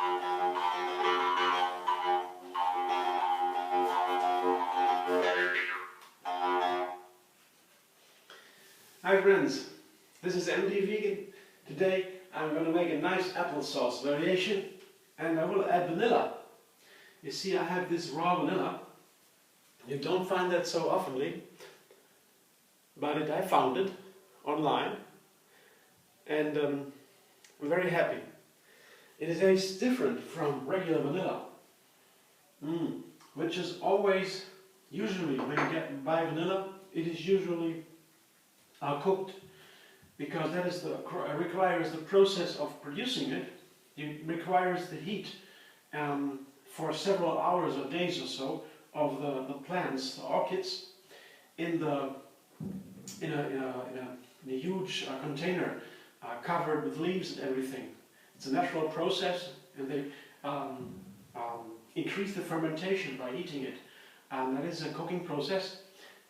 Hi friends, this is MD Vegan. Today I'm going to make a nice applesauce variation and I will add vanilla. You see, I have this raw vanilla. You don't find that so oftenly, but I found it online and I'm very happy. It tastes different from regular vanilla, which is always, usually when you buy vanilla, it is usually cooked, because that is requires the process of producing it. It requires the heat for several hours or days or so of the plants, the orchids, in a huge container covered with leaves and everything. It's a natural process, and they increase the fermentation by heating it. That is a cooking process.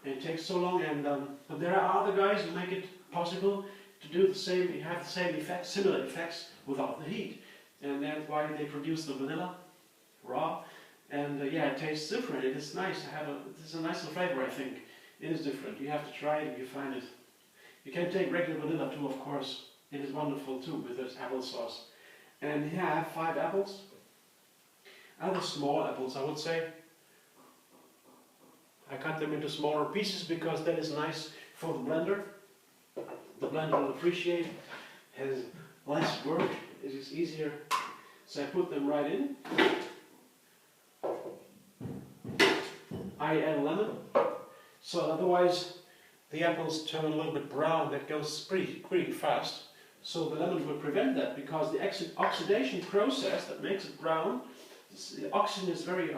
It takes so long, and but there are other guys who make it possible to do the same, have the same effects, similar effects without the heat, and that's why they produce the vanilla raw. And yeah, it tastes different. It is nice to have it's a nicer flavor. I think it is different. You have to try it if you find it. You can take regular vanilla too, of course. It is wonderful too with this applesauce. And here I have 5 apples. Other small apples, I would say. I cut them into smaller pieces because that is nice for the blender. The blender will appreciate it. Has less work. It is easier. So I put them right in. I add lemon. So otherwise the apples turn a little bit brown. That goes pretty fast. So the lemon will prevent that, because the oxidation process that makes it brown, the oxygen is very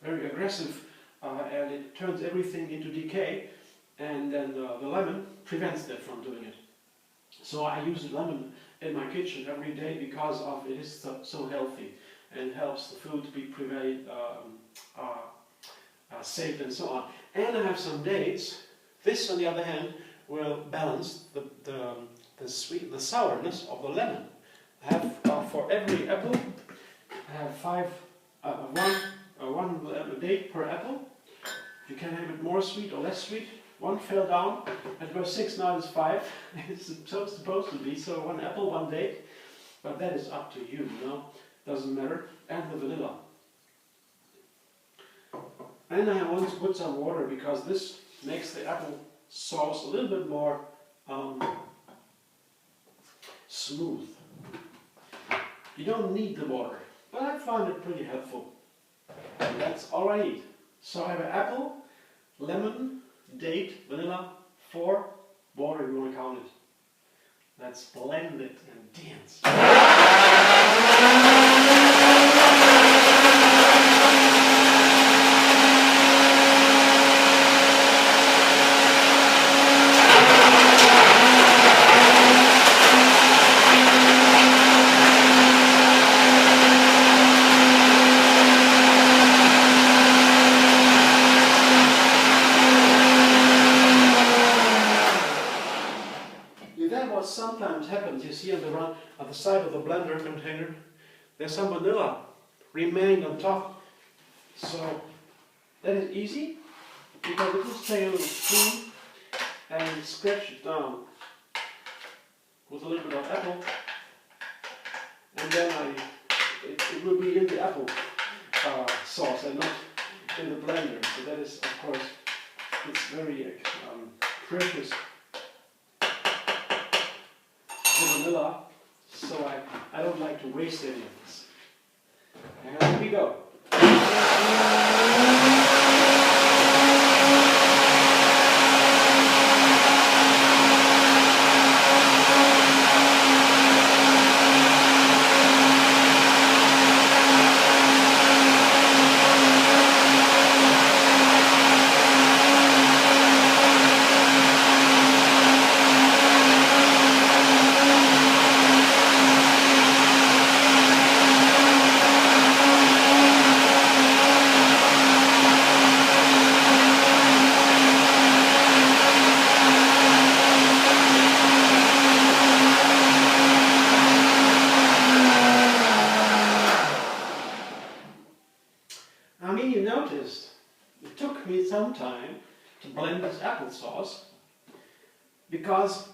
aggressive. And it turns everything into decay, and then the lemon prevents that from doing it. So I use lemon in my kitchen every day because it is so healthy and helps the food to be safe and so on. And I have some dates. This, on the other hand, will balance the sourness of the lemon. I have for every apple, I have one date per apple. You can have it more sweet or less sweet. One fell down. It was 6, now it's 5. It's supposed to be. So 1 apple, 1 date. But that is up to you, Doesn't matter. And the vanilla. And I want to put some water, because this makes the apple sauce a little bit more smooth. You don't need the water, but I found it pretty helpful. And that's all I need. So I have an apple, lemon, date, vanilla, 4, water if you want to count it. Let's blend it and dance. What sometimes happens, you see on the side of the blender container, there's some vanilla remained on top. So that is easy, because I just take a little spoon and scratch it down with a little bit of apple, and then it will be in the apple sauce and not in the blender. So that is, of course, it's very precious. Vanilla, so I don't like to waste any of this. And here we go. me some time to blend this applesauce, because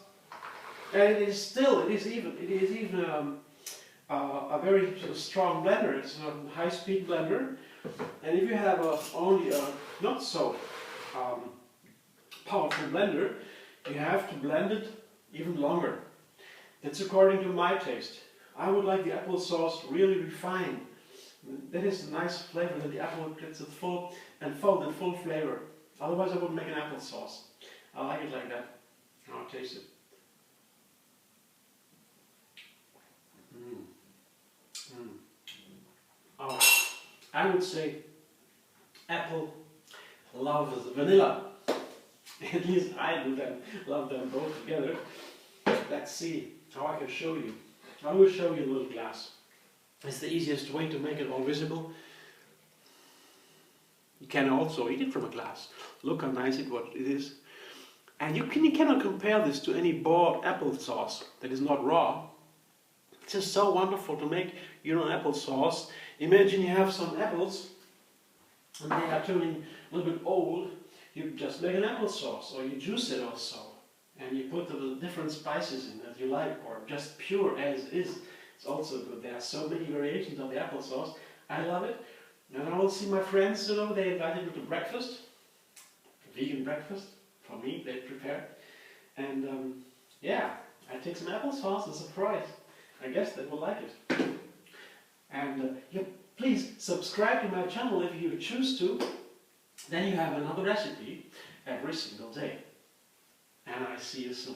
it is even a very sort of strong blender. It's a high-speed blender, and if you have only a not so powerful blender, you have to blend it even longer. That's according to my taste. I would like the applesauce really refined. That is a nice flavor, that the apple gets a full flavor. Otherwise I wouldn't make an applesauce. I like it like that. I'll taste it. Oh, I would say apple loves vanilla. At least I do them, love them both together. Let's see how I can show you. I will show you a little glass. It's the easiest way to make it all visible. You can also eat it from a glass. Look how nice it is. And you cannot compare this to any bought applesauce that is not raw. It's just so wonderful to make your own applesauce. Imagine you have some apples and they are turning a little bit old. You just make an applesauce, or you juice it also. And you put the different spices in that you like, or just pure as is. It's also good. There are so many variations of the applesauce. I love it. And I will see my friends, you know, they invited me to breakfast. Vegan breakfast. For me, they prepared. And yeah, I take some applesauce as a surprise. I guess they will like it. And yeah, please subscribe to my channel if you choose to. Then you have another recipe every single day. And I see you soon.